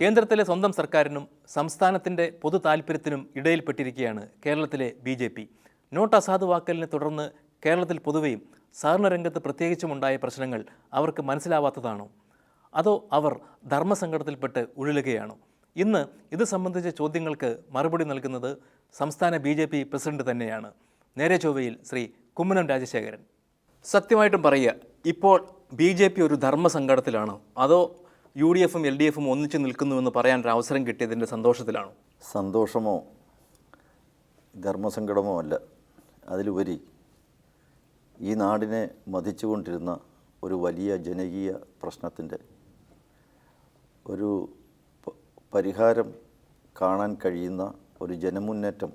കേന്ദ്രത്തിലെ സ്വന്തം സർക്കാരിനും സംസ്ഥാനത്തിൻ്റെ പൊതു താൽപ്പര്യത്തിനും ഇടയിൽപ്പെട്ടിരിക്കുകയാണ് കേരളത്തിലെ BJP. നോട്ട് അസാധുവാക്കലിനെ തുടർന്ന് കേരളത്തിൽ പൊതുവെയും സഹകരണ രംഗത്ത് പ്രത്യേകിച്ചുമുണ്ടായ പ്രശ്നങ്ങൾ അവർക്ക് മനസ്സിലാവാത്തതാണോ, അതോ അവർ ധർമ്മസങ്കടത്തിൽപ്പെട്ട് ഉഴലുകയാണോ? ഇന്ന് ഇത് സംബന്ധിച്ച ചോദ്യങ്ങൾക്ക് മറുപടി നൽകുന്നത് സംസ്ഥാന BJP പ്രസിഡന്റ് തന്നെയാണ്. നേരെ ചൊവ്വയിൽ ശ്രീ കുമ്മനം രാജശേഖരൻ. സത്യമായിട്ടും പറയുക, ഇപ്പോൾ BJP ഒരു ധർമ്മസങ്കടത്തിലാണോ, അതോ UDF-ഉം LDF-ഉം ഒന്നിച്ചു നിൽക്കുന്നുവെന്ന് പറയാനൊരു അവസരം കിട്ടിയതിൻ്റെ സന്തോഷത്തിലാണോ? സന്തോഷമോ ധർമ്മസങ്കടമോ അല്ല, അതിലുപരി ഈ നാടിനെ മതിച്ചുകൊണ്ടിരുന്ന ഒരു വലിയ ജനകീയ പ്രശ്നത്തിൻ്റെ ഒരു പരിഹാരം കാണാൻ കഴിയുന്ന ഒരു ജനമുന്നേറ്റം,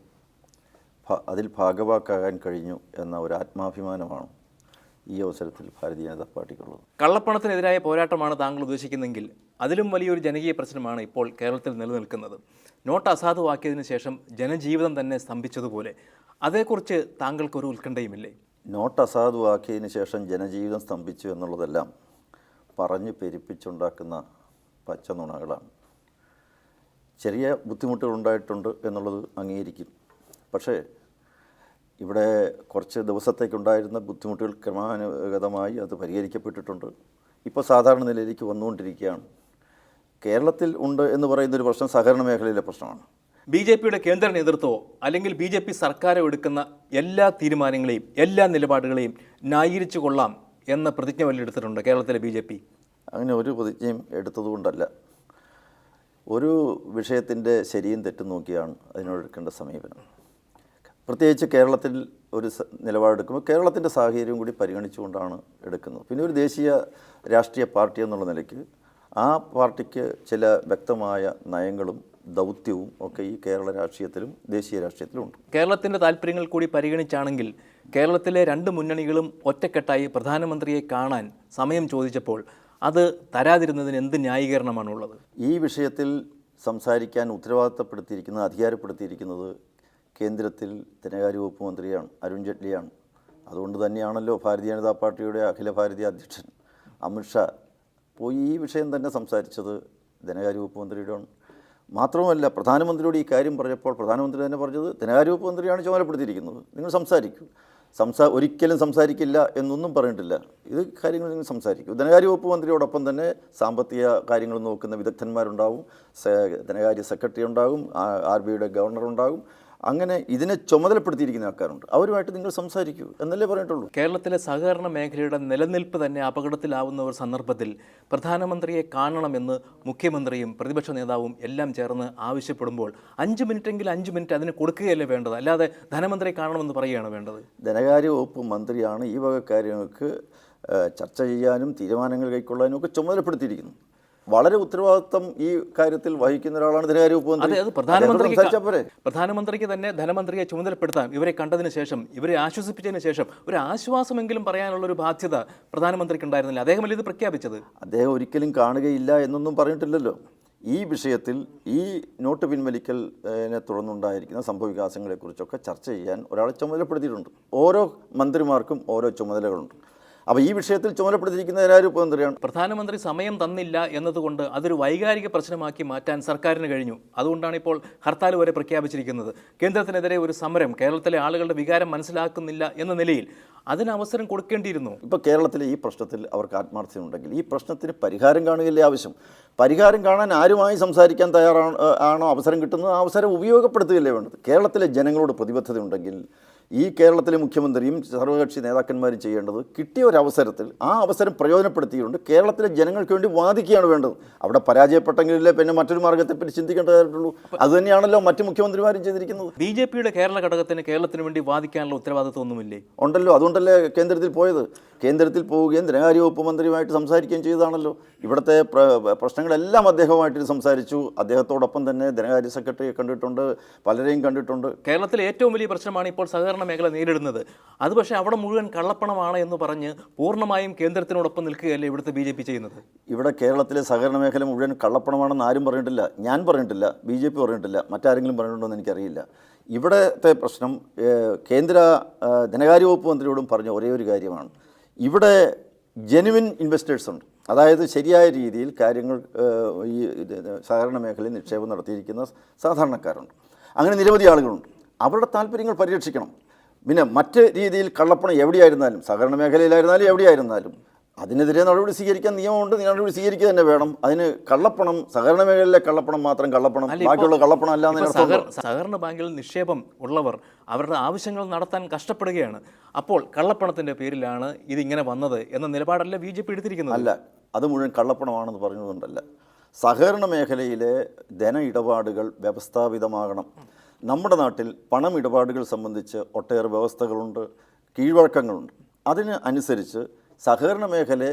അതിൽ ഭാഗവാക്കാകാൻ കഴിഞ്ഞു എന്ന ഒരു ആത്മാഭിമാനമാണ് ഈ അവസരത്തിൽ ഭാരതീയ ജനതാ പാർട്ടിക്കുള്ളത്. കള്ളപ്പണത്തിനെതിരായ പോരാട്ടമാണ് താങ്കൾ ഉദ്ദേശിക്കുന്നെങ്കിൽ അതിലും വലിയൊരു ജനകീയ പ്രശ്നമാണ് ഇപ്പോൾ കേരളത്തിൽ നിലനിൽക്കുന്നത്. നോട്ട് അസാധുവാക്കിയതിനു ശേഷം ജനജീവിതം തന്നെ സ്തംഭിച്ചതുപോലെ അതേക്കുറിച്ച് താങ്കൾക്കൊരു ഉത്കണ്ഠയുമില്ലേ? നോട്ട് അസാധുവാക്കിയതിന് ശേഷം ജനജീവിതം സ്തംഭിച്ചു എന്നുള്ളതെല്ലാം പറഞ്ഞ് പെരുപ്പിച്ചുണ്ടാക്കുന്ന പച്ചനുണകളാണ്. ചെറിയ ബുദ്ധിമുട്ടുകളുണ്ടായിട്ടുണ്ട് എന്നുള്ളത് അംഗീകരിക്കും. പക്ഷേ ഇവിടെ കുറച്ച് ദിവസത്തേക്കുണ്ടായിരുന്ന ബുദ്ധിമുട്ടുകൾ ക്രമാനുഗതമായി അത് പരിഹരിക്കപ്പെട്ടിട്ടുണ്ട്. ഇപ്പോൾ സാധാരണ നിലയിലേക്ക് വന്നുകൊണ്ടിരിക്കുകയാണ്. കേരളത്തിൽ ഉണ്ട് എന്ന് പറയുന്നൊരു പ്രശ്നം സഹകരണ മേഖലയിലെ പ്രശ്നമാണ്. BJP-യുടെ കേന്ദ്ര നേതൃത്വമോ അല്ലെങ്കിൽ BJP സർക്കാരോ എടുക്കുന്ന എല്ലാ തീരുമാനങ്ങളെയും എല്ലാ നിലപാടുകളെയും ന്യായീകരിച്ചു കൊള്ളാം എന്ന പ്രതിജ്ഞ വല്ലെടുത്തിട്ടുണ്ട് കേരളത്തിലെ BJP. അങ്ങനെ ഒരു പ്രതിജ്ഞയും എടുത്തതുകൊണ്ടല്ല, ഒരു വിഷയത്തിൻ്റെ ശരിയും തെറ്റും നോക്കിയാണ് അതിനോടെടുക്കേണ്ട സമീപനം. പ്രത്യേകിച്ച് കേരളത്തിൽ ഒരു നിലപാടെടുക്കുമ്പോൾ കേരളത്തിൻ്റെ സാഹചര്യം കൂടി പരിഗണിച്ചുകൊണ്ടാണ് എടുക്കുന്നത്. പിന്നെ ഒരു ദേശീയ രാഷ്ട്രീയ പാർട്ടി എന്നുള്ള നിലയ്ക്ക് ആ പാർട്ടിക്ക് ചില വ്യക്തമായ നയങ്ങളും ദൗത്യവും ഒക്കെ ഈ കേരള രാഷ്ട്രീയത്തിലും ദേശീയ രാഷ്ട്രീയത്തിലും ഉണ്ട്. കേരളത്തിൻ്റെ താല്പര്യങ്ങൾ കൂടി പരിഗണിച്ചാണെങ്കിൽ കേരളത്തിലെ രണ്ട് മുന്നണികളും ഒറ്റക്കെട്ടായി പ്രധാനമന്ത്രിയെ കാണാൻ സമയം ചോദിച്ചപ്പോൾ അത് തരാതിരുന്നതിന് എന്ത് ന്യായീകരണമാണുള്ളത്? ഈ വിഷയത്തിൽ സംസാരിക്കാൻ ഉത്തരവാദിത്തപ്പെടുത്തിയിരിക്കുന്നത്, അധികാരപ്പെടുത്തിയിരിക്കുന്നത് കേന്ദ്രത്തിൽ ധനകാര്യ വകുപ്പ് മന്ത്രിയാണ്, അരുൺ ജെയ്റ്റ്ലിയാണ്. അതുകൊണ്ട് തന്നെയാണല്ലോ ഭാരതീയ ജനതാ പാർട്ടിയുടെ അഖില ഭാരതീയ അധ്യക്ഷൻ അമിത്ഷാ പോയി ഈ വിഷയം തന്നെ സംസാരിച്ചത് ധനകാര്യ വകുപ്പ് മന്ത്രിയുടെയാണ്. മാത്രവുമല്ല, പ്രധാനമന്ത്രിയോട് ഈ കാര്യം പറഞ്ഞപ്പോൾ പ്രധാനമന്ത്രി തന്നെ പറഞ്ഞത് ധനകാര്യ വകുപ്പ് മന്ത്രിയാണ് ചുമതലപ്പെടുത്തിയിരിക്കുന്നത്, നിങ്ങൾ സംസാരിക്കൂ. ഒരിക്കലും സംസാരിക്കില്ല എന്നൊന്നും പറഞ്ഞിട്ടില്ല. ഇത് കാര്യങ്ങൾ നിങ്ങൾ സംസാരിക്കൂ. ധനകാര്യ വകുപ്പ് മന്ത്രിയോടൊപ്പം തന്നെ സാമ്പത്തിക കാര്യങ്ങൾ നോക്കുന്ന വിദഗ്ധന്മാരുണ്ടാവും, ധനകാര്യ സെക്രട്ടറി ഉണ്ടാകും, RBIയുടെ ഗവർണർ ഉണ്ടാകും. അങ്ങനെ ഇതിനെ ചുമതലപ്പെടുത്തിയിരിക്കുന്ന ആൾക്കാരുണ്ട്, അവരുമായിട്ട് നിങ്ങൾ സംസാരിക്കൂ എന്നല്ലേ പറഞ്ഞിട്ടുള്ളൂ. കേരളത്തിലെ സഹകരണ മേഖലയുടെ നിലനിൽപ്പ് തന്നെ അപകടത്തിലാവുന്ന ഒരു സന്ദർഭത്തിൽ പ്രധാനമന്ത്രിയെ കാണണമെന്ന് മുഖ്യമന്ത്രിയും പ്രതിപക്ഷ നേതാവും എല്ലാം ചേർന്ന് ആവശ്യപ്പെടുമ്പോൾ 5 മിനിറ്റെങ്കിൽ 5 മിനിറ്റ് അതിന് കൊടുക്കുകയല്ലേ വേണ്ടത്, അല്ലാതെ ധനമന്ത്രിയെ കാണണമെന്ന് പറയുകയാണ് വേണ്ടത്. ധനകാര്യ വകുപ്പ് മന്ത്രിയാണ് ഈ വക കാര്യങ്ങൾക്ക് ചർച്ച ചെയ്യാനും തീരുമാനങ്ങൾ കൈക്കൊള്ളാനും ഒക്കെ ചുമതലപ്പെടുത്തിയിരിക്കുന്നു. വളരെ ഉത്തരവാദിത്വം ഈ കാര്യത്തിൽ വഹിക്കുന്ന ഒരാളാണ് ധനകാര്യ വകുപ്പ് മന്ത്രി. പ്രധാനമന്ത്രിക്ക് തന്നെ ധനമന്ത്രിയെ ചുമതലപ്പെടുത്താൻ, ഇവരെ കണ്ടതിന് ശേഷം, ഇവരെ ആശ്വസിപ്പിച്ചതിന് ശേഷം ഒരു ആശ്വാസമെങ്കിലും പറയാനുള്ളൊരു ബാധ്യത പ്രധാനമന്ത്രിക്ക് ഉണ്ടായിരുന്നില്ല. അദ്ദേഹമല്ലേ ഇത് പ്രഖ്യാപിച്ചത്? അദ്ദേഹം ഒരിക്കലും കാണുകയില്ല എന്നൊന്നും പറഞ്ഞിട്ടില്ലല്ലോ. ഈ വിഷയത്തിൽ ഈ നോട്ട് പിൻവലിക്കലിനെ തുടർന്നുണ്ടായിരിക്കുന്ന സംഭവവികാസങ്ങളെക്കുറിച്ചൊക്കെ ചർച്ച ചെയ്യാൻ ഒരാളെ ചുമതലപ്പെടുത്തിയിട്ടുണ്ട്. ഓരോ മന്ത്രിമാർക്കും ഓരോ ചുമതലകളുണ്ട്. അപ്പോൾ ഈ വിഷയത്തിൽ ചുമതലപ്പെടുത്തിയിരിക്കുന്ന ധനകാര്യ വകുപ്പ് മന്ത്രിയാണ്. പ്രധാനമന്ത്രി സമയം തന്നില്ല എന്നതുകൊണ്ട് അതൊരു വൈകാരിക പ്രശ്നമാക്കി മാറ്റാൻ സർക്കാരിന് കഴിഞ്ഞു. അതുകൊണ്ടാണ് ഇപ്പോൾ ഹർത്താൽ വരെ പ്രഖ്യാപിച്ചിരിക്കുന്നത്. കേന്ദ്രത്തിനെതിരെ ഒരു സമരം കേരളത്തിലെ ആളുകളുടെ വികാരം മനസ്സിലാക്കുന്നില്ല എന്ന നിലയിൽ അതിന് അവസരം കൊടുക്കേണ്ടിയിരുന്നു. ഇപ്പോൾ കേരളത്തിലെ ഈ പ്രശ്നത്തിൽ അവർക്ക് ആത്മാർത്ഥതയുണ്ടെങ്കിൽ ഈ പ്രശ്നത്തിന് പരിഹാരം കാണുകയല്ലേ ആവശ്യം. പരിഹാരം കാണാൻ ആരുമായി സംസാരിക്കാൻ ആണോ അവസരം കിട്ടുന്നത്, ആ അവസരം ഉപയോഗപ്പെടുത്തുകയല്ലേ വേണ്ടത്. കേരളത്തിലെ ജനങ്ങളോട് പ്രതിബദ്ധത ഉണ്ടെങ്കിൽ ഈ കേരളത്തിലെ മുഖ്യമന്ത്രിയും സർവകക്ഷി നേതാക്കന്മാരും ചെയ്യേണ്ടത് കിട്ടിയ ഒരു അവസരത്തിൽ ആ അവസരം പ്രയോജനപ്പെടുത്തിയിട്ടുണ്ട് കേരളത്തിലെ ജനങ്ങൾക്ക് വേണ്ടി വാദിക്കുകയാണ് വേണ്ടത്. അവിടെ പരാജയപ്പെട്ടെങ്കിലല്ലേ പിന്നെ മറ്റൊരു മാർഗ്ഗത്തെപ്പറ്റി ചിന്തിക്കേണ്ടതായിട്ടുള്ളൂ. അതുതന്നെയാണല്ലോ മറ്റു മുഖ്യമന്ത്രിമാരും ചെയ്തിരിക്കുന്നത്. BJP-യുടെ കേരള ഘടകത്തിന് കേരളത്തിന് വേണ്ടി വാദിക്കാനുള്ള ഉത്തരവാദിത്വമൊന്നുമില്ലേ? ഉണ്ടല്ലോ. അതുകൊണ്ടല്ലേ കേന്ദ്രത്തിൽ പോയത്. കേന്ദ്രത്തിൽ പോവുകയും ധനകാര്യ വകുപ്പ് മന്ത്രിയുമായിട്ട് സംസാരിക്കുകയും ചെയ്തതാണല്ലോ. ഇവിടുത്തെ പ്രശ്നങ്ങളെല്ലാം അദ്ദേഹവുമായിട്ട് സംസാരിച്ചു. അദ്ദേഹത്തോടൊപ്പം തന്നെ ധനകാര്യ സെക്രട്ടറിയെ കണ്ടിട്ടുണ്ട്, പലരെയും കണ്ടിട്ടുണ്ട്. കേരളത്തിലെ ഏറ്റവും വലിയ പ്രശ്നമാണ് ഇപ്പോൾ സഹകരണ മേഖല നേരിടുന്നത്. അത് പക്ഷേ അവിടെ മുഴുവൻ കള്ളപ്പണമാണ് എന്ന് പറഞ്ഞ് പൂർണ്ണമായും കേന്ദ്രത്തിനോടൊപ്പം നിൽക്കുകയല്ലേ ഇവിടുത്തെ BJP ചെയ്യുന്നത്? ഇവിടെ കേരളത്തിലെ സഹകരണ മേഖല മുഴുവൻ കള്ളപ്പണമാണെന്ന് ആരും പറഞ്ഞിട്ടില്ല. ഞാൻ പറഞ്ഞിട്ടില്ല, BJP പറഞ്ഞിട്ടില്ല, മറ്റാരെങ്കിലും പറഞ്ഞിട്ടുണ്ടോ എന്ന് എനിക്കറിയില്ല. ഇവിടത്തെ പ്രശ്നം കേന്ദ്ര ധനകാര്യ വകുപ്പ് മന്ത്രിയോടും പറഞ്ഞ ഒരേ ഒരു കാര്യമാണ്, ഇവിടെ ജെനുവിൻ ഇൻവെസ്റ്റേഴ്സ് ഉണ്ട്. അതായത് ശരിയായ രീതിയിൽ കാര്യങ്ങൾ ഈ സഹകരണ മേഖലയിൽ നിക്ഷേപം നടത്തിയിരിക്കുന്ന സാധാരണക്കാരുണ്ട്. അങ്ങനെ നിരവധി ആളുകളുണ്ട്. അവരുടെ താല്പര്യങ്ങൾ പരിരക്ഷിക്കണം. പിന്നെ മറ്റ് രീതിയിൽ കള്ളപ്പണം എവിടെയായിരുന്നാലും, സഹകരണ മേഖലയിലായിരുന്നാലും എവിടെയായിരുന്നാലും അതിനെതിരെ നടപടി സ്വീകരിക്കാൻ നിയമമുണ്ട്. നടപടി സ്വീകരിക്കുക തന്നെ വേണം. അതിന് കള്ളപ്പണം, സഹകരണ മേഖലയിലെ കള്ളപ്പണം മാത്രം കള്ളപ്പണം, ബാക്കിയുള്ള കള്ളപ്പണം അല്ലാതെ സഹകരണ ബാങ്കിൽ നിക്ഷേപം ഉള്ളവർ അവരുടെ ആവശ്യങ്ങൾ നടത്താൻ കഷ്ടപ്പെടുകയാണ്. അപ്പോൾ കള്ളപ്പണത്തിൻ്റെ പേരിലാണ് ഇതിങ്ങനെ വന്നത് എന്ന നിലപാടല്ല BJP എടുത്തിരിക്കുന്നത്. അല്ല, അത് മുഴുവൻ കള്ളപ്പണമാണെന്ന് പറഞ്ഞതുകൊണ്ടല്ല. സഹകരണ മേഖലയിലെ ധന ഇടപാടുകൾ വ്യവസ്ഥാപിതമാകണം. നമ്മുടെ നാട്ടിൽ പണം ഇടപാടുകൾ സംബന്ധിച്ച് ഒട്ടേറെ വ്യവസ്ഥകളുണ്ട്, കീഴ്വഴക്കങ്ങളുണ്ട്. അതിന് അനുസരിച്ച് സഹകരണ മേഖലയെ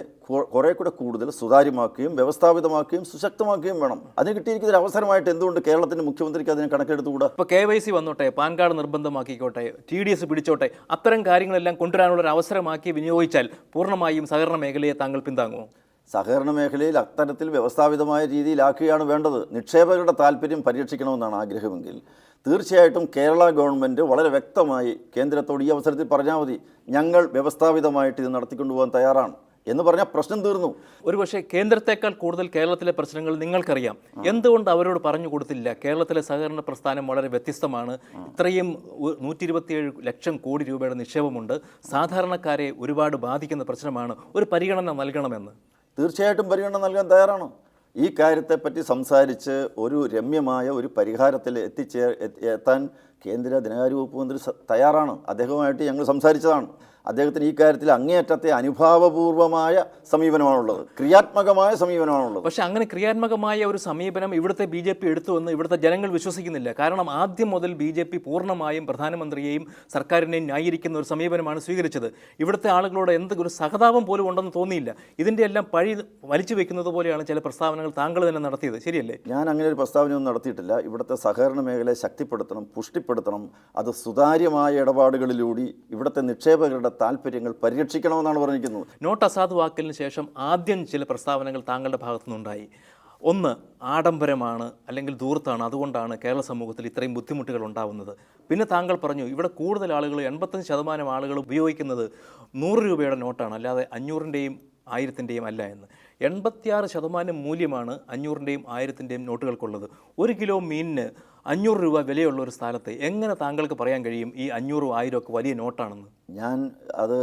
കുറേ കൂടെ കൂടുതൽ സുതാര്യമാക്കുകയും വ്യവസ്ഥാപിതമാക്കുകയും സുശക്തമാക്കുകയും വേണം. അതിന് കിട്ടിയിരിക്കുന്ന ഒരു അവസരമായിട്ട് എന്തുകൊണ്ട് കേരളത്തിൻ്റെ മുഖ്യമന്ത്രിക്ക് അതിനെ കണക്കെടുത്തുകൂടാ? ഇപ്പോൾ KYC വന്നോട്ടെ, പാൻ കാർഡ് നിർബന്ധമാക്കിക്കോട്ടെ, TDS പിടിച്ചോട്ടെ, അത്തരം കാര്യങ്ങളെല്ലാം കൊണ്ടുവരാനുള്ള ഒരു അവസരമാക്കി വിനിയോഗിച്ചാൽ പൂർണ്ണമായും സഹകരണ മേഖലയെ താങ്കൾ പിന്താങ്ങുമോ? സഹകരണ മേഖലയിൽ അത്തരത്തിൽ വ്യവസ്ഥാപിതമായ രീതിയിലാക്കുകയാണ് വേണ്ടത്. നിക്ഷേപകരുടെ താല്പര്യം പരിരക്ഷിക്കണമെന്നാണ് ആഗ്രഹമെങ്കിൽ തീർച്ചയായിട്ടും കേരള ഗവൺമെൻറ് വളരെ വ്യക്തമായി കേന്ദ്രത്തോട് ഈ അവസരത്തിൽ പറഞ്ഞാൽ മതി, ഞങ്ങൾ വ്യവസ്ഥാപിതമായിട്ട് ഇത് നടത്തിക്കൊണ്ടുപോകാൻ തയ്യാറാണ് എന്ന് പറഞ്ഞാൽ പ്രശ്നം തീർന്നു. ഒരുപക്ഷെ കേന്ദ്രത്തെക്കാൾ കൂടുതൽ കേരളത്തിലെ പ്രശ്നങ്ങൾ നിങ്ങൾക്കറിയാം. എന്തുകൊണ്ട് അവരോട് പറഞ്ഞു കൊടുത്തില്ല? കേരളത്തിലെ സഹകരണ പ്രസ്ഥാനം വളരെ വ്യത്യസ്തമാണ്. ഇത്രയും 127 ലക്ഷം കോടി രൂപയുടെ നിക്ഷേപമുണ്ട്. സാധാരണക്കാരെ ഒരുപാട് ബാധിക്കുന്ന പ്രശ്നമാണ്. ഒരു പരിഗണന നൽകണമെന്ന്. തീർച്ചയായിട്ടും പരിഗണന നൽകാൻ തയ്യാറാണ്. ഈ കാര്യത്തെപ്പറ്റി സംസാരിച്ച് ഒരു രമ്യമായ ഒരു പരിഹാരത്തിൽ എത്താൻ കേന്ദ്ര ധനകാര്യ വകുപ്പ് മന്ത്രി തയ്യാറാണ്. അദ്ദേഹവുമായിട്ട് ഞങ്ങൾ സംസാരിച്ചതാണ്. അദ്ദേഹത്തിന് ഈ കാര്യത്തിൽ അങ്ങേയറ്റത്തെ അനുഭാവപൂർവമായ സമീപനമാണുള്ളത്, ക്രിയാത്മകമായ സമീപനമാണുള്ളത്. പക്ഷേ അങ്ങനെ ക്രിയാത്മകമായ ഒരു സമീപനം ഇവിടുത്തെ BJP എടുത്തുവെന്ന് ഇവിടുത്തെ ജനങ്ങൾ വിശ്വസിക്കുന്നില്ല. കാരണം ആദ്യം മുതൽ BJP പൂർണ്ണമായും പ്രധാനമന്ത്രിയെയും സർക്കാരിനെയും ന്യായീകരിക്കുന്ന ഒരു സമീപനമാണ് സ്വീകരിച്ചത്. ഇവിടുത്തെ ആളുകളോട് എന്തൊരു സഹതാപം പോലും ഉണ്ടെന്ന് തോന്നിയില്ല. ഇതിൻ്റെ എല്ലാം പഴി വലിച്ചു വെക്കുന്നത് പോലെയാണ് ചില പ്രസ്താവനകൾ താങ്കൾ തന്നെ നടത്തിയത്. ശരിയല്ലേ? ഞാൻ അങ്ങനെ ഒരു പ്രസ്താവനയൊന്നും നടത്തിയിട്ടില്ല. ഇവിടുത്തെ സഹകരണ മേഖലയെ ശക്തിപ്പെടുത്തണം, പുഷ്ടിപ്പെടുത്തണം. അത് സുതാര്യമായ ഇടപാടുകളിലൂടെ ഇവിടുത്തെ നിക്ഷേപകരുടെ താല്പര്യങ്ങൾ പരിരക്ഷിക്കണമെന്നാണ് പറഞ്ഞിരിക്കുന്നത്. നോട്ട് അസാധുവാക്കലിന് ശേഷം ആദ്യം ചില പ്രസ്താവനകൾ താങ്കളുടെ ഭാഗത്തുനിന്നുണ്ടായി. ഒന്ന്, ആഡംബരമാണ് അല്ലെങ്കിൽ ദൂർത്താണ്, അതുകൊണ്ടാണ് കേരള സമൂഹത്തിൽ ഇത്രയും ബുദ്ധിമുട്ടുകൾ ഉണ്ടാവുന്നത്. പിന്നെ താങ്കൾ പറഞ്ഞു ഇവിടെ കൂടുതൽ ആളുകൾ 85% ആളുകൾ ഉപയോഗിക്കുന്നത് 100 രൂപയുടെ നോട്ടാണ്, അല്ലാതെ 500-ൻ്റെയും 1000-ൻ്റെയും അല്ല എന്ന്. 86% മൂല്യമാണ് 500-ൻ്റെയും 1000-ൻ്റെയും നോട്ടുകൾക്കുള്ളത്. 1 കിലോ മീനിന് 500 രൂപ വിലയുള്ള ഒരു സ്ഥലത്ത് എങ്ങനെ താങ്കൾക്ക് പറയാൻ കഴിയും ഈ 500-ഉം 1000-ഉം ഒക്കെ വലിയ നോട്ടാണെന്ന്? ഞാൻ അത്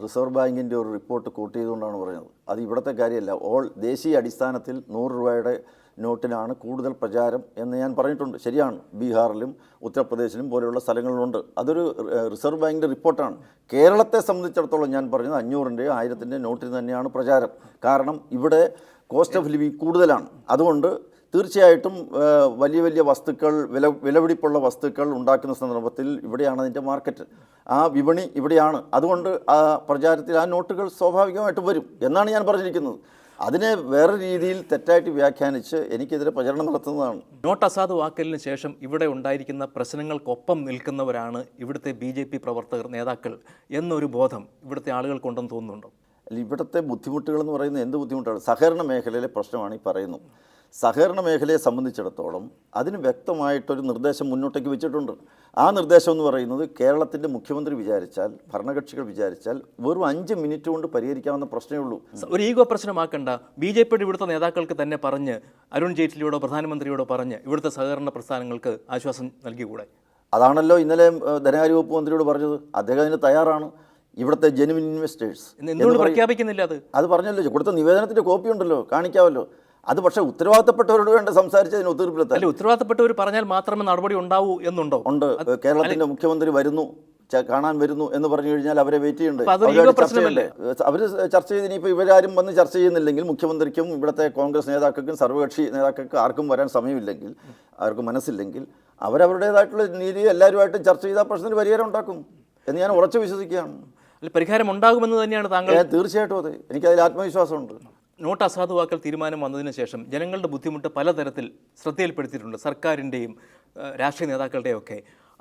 റിസർവ് ബാങ്കിൻ്റെ ഒരു റിപ്പോർട്ട് കോട്ട് ചെയ്തുകൊണ്ടാണ് പറയുന്നത്. അത് ഇവിടുത്തെ കാര്യമല്ല. ദേശീയ അടിസ്ഥാനത്തിൽ 100 രൂപയുടെ നോട്ടിനാണ് കൂടുതൽ പ്രചാരം എന്ന് ഞാൻ പറഞ്ഞിട്ടുണ്ട്. ശരിയാണ്, ബീഹാറിലും ഉത്തർപ്രദേശിലും പോലെയുള്ള സ്ഥലങ്ങളിലുണ്ട്. അതൊരു റിസർവ് ബാങ്കിൻ്റെ റിപ്പോർട്ടാണ്. കേരളത്തെ സംബന്ധിച്ചിടത്തോളം ഞാൻ പറഞ്ഞത് 500-ൻ്റെയും 1000-ൻ്റെയും നോട്ടിന് തന്നെയാണ് പ്രചാരം. കാരണം ഇവിടെ കോസ്റ്റ് ഓഫ് ലിവിങ് കൂടുതലാണ്. അതുകൊണ്ട് തീർച്ചയായിട്ടും വലിയ വലിയ വസ്തുക്കൾ, വിലപിടിപ്പുള്ള വസ്തുക്കൾ ഉണ്ടാക്കുന്ന സന്ദർഭത്തിൽ ഇവിടെയാണ് അതിൻ്റെ മാർക്കറ്റ്, ആ വിപണി ഇവിടെയാണ്. അതുകൊണ്ട് ആ പ്രചാരത്തിൽ ആ നോട്ടുകൾ സ്വാഭാവികമായിട്ടും വരും എന്നാണ് ഞാൻ പറഞ്ഞിരിക്കുന്നത്. അതിനെ വേറെ രീതിയിൽ തെറ്റായിട്ട് വ്യാഖ്യാനിച്ച് എനിക്കെതിരെ പ്രചരണം നടത്തുന്നതാണ്. നോട്ട് അസാധുവാക്കലിന് ശേഷം ഇവിടെ ഉണ്ടായിരിക്കുന്ന പ്രശ്നങ്ങൾക്കൊപ്പം നിൽക്കുന്നവരാണ് ഇവിടുത്തെ BJP പ്രവർത്തകർ, നേതാക്കൾ എന്നൊരു ബോധം ഇവിടുത്തെ ആളുകൾക്കുണ്ടെന്ന് തോന്നുന്നുണ്ടോ? ഇവിടുത്തെ ബുദ്ധിമുട്ടുകളെന്ന് പറയുന്നത് എന്ത് ബുദ്ധിമുട്ടാണ്? സഹകരണ മേഖലയിലെ പ്രശ്നമാണ് ഈ പറയുന്നത്. സഹകരണ മേഖലയെ സംബന്ധിച്ചിടത്തോളം അതിന് വ്യക്തമായിട്ടൊരു നിർദ്ദേശം മുന്നോട്ടേക്ക് വെച്ചിട്ടുണ്ട്. ആ നിർദ്ദേശം എന്ന് പറയുന്നത് കേരളത്തിൻ്റെ മുഖ്യമന്ത്രി വിചാരിച്ചാൽ, ഭരണകക്ഷികൾ വിചാരിച്ചാൽ വെറും 5 മിനിറ്റ് കൊണ്ട് പരിഹരിക്കാവുന്ന പ്രശ്നമേ ഉള്ളൂ. ഒരു ഈഗോ പ്രശ്നമാക്കണ്ട. BJPയുടെ ഇവിടുത്തെ നേതാക്കൾക്ക് തന്നെ പറഞ്ഞ്, അരുൺ ജെയ്റ്റ്ലിയോടോ പ്രധാനമന്ത്രിയോടോ പറഞ്ഞ് ഇവിടുത്തെ സഹകരണ പ്രസ്ഥാനങ്ങൾക്ക് ആശ്വാസം നൽകിക്കൂടെ? അതാണല്ലോ ഇന്നലെ ധനകാര്യ വകുപ്പ് മന്ത്രിയോട് പറഞ്ഞത്. അദ്ദേഹം അതിന് തയ്യാറാണ്. ഇവിടുത്തെ ജെനുവിൻ ഇൻവെസ്റ്റേഴ്സ് എന്തുകൊണ്ട് പ്രഖ്യാപിക്കുന്നില്ല? അത് പറഞ്ഞല്ലോ, കൊടുത്ത നിവേദനത്തിൻ്റെ കോപ്പി ഉണ്ടല്ലോ, കാണിക്കാമല്ലോ. അത് പക്ഷേ ഉത്തരവാദിത്തപ്പെട്ടവരോട് വേണ്ട സംസാരിച്ചതിന് ഒത്തുതീർപ്പിലെത്താൻ. ഉത്തരവാദിത്തപ്പെട്ടവർ പറഞ്ഞാൽ മാത്രമേ നടപടി ഉണ്ടാവൂ എന്നുണ്ടോ? ഉണ്ട്. കേരളത്തിൻ്റെ മുഖ്യമന്ത്രി വരുന്നു, കാണാൻ വരുന്നു എന്ന് പറഞ്ഞു കഴിഞ്ഞാൽ അവരെ വെയിറ്റ് ചെയ്യുന്നുണ്ട്. അവർ ചർച്ച ചെയ്ത് ഇനിയിപ്പോൾ ഇവരാരും വന്ന് ചർച്ച ചെയ്യുന്നില്ലെങ്കിൽ മുഖ്യമന്ത്രിക്കും ഇവിടുത്തെ കോൺഗ്രസ് നേതാക്കൾക്കും സർവകക്ഷി നേതാക്കൾക്കും ആർക്കും വരാൻ സമയമില്ലെങ്കിൽ, അവർക്ക് മനസ്സില്ലെങ്കിൽ അവരവരുടേതായിട്ടുള്ള രീതി എല്ലാവരുമായിട്ടും ചർച്ച ചെയ്താൽ പ്രശ്നത്തിന് പരിഹാരം ഉണ്ടാക്കും എന്ന് ഞാൻ ഉറച്ചു വിശ്വസിക്കുകയാണ്. പരിഹാരം ഉണ്ടാകുമെന്ന് തന്നെയാണ് താങ്കൾ? തീർച്ചയായിട്ടും അതെ, എനിക്കതിൽ ആത്മവിശ്വാസമുണ്ട്. നോട്ട് അസാധുവാക്കൽ തീരുമാനം വന്നതിന് ശേഷം ജനങ്ങളുടെ ബുദ്ധിമുട്ട് പലതരത്തിൽ ശ്രദ്ധയിൽപ്പെടുത്തിയിട്ടുണ്ട്, സർക്കാരിൻ്റെയും രാഷ്ട്രീയ നേതാക്കളുടെയും ഒക്കെ.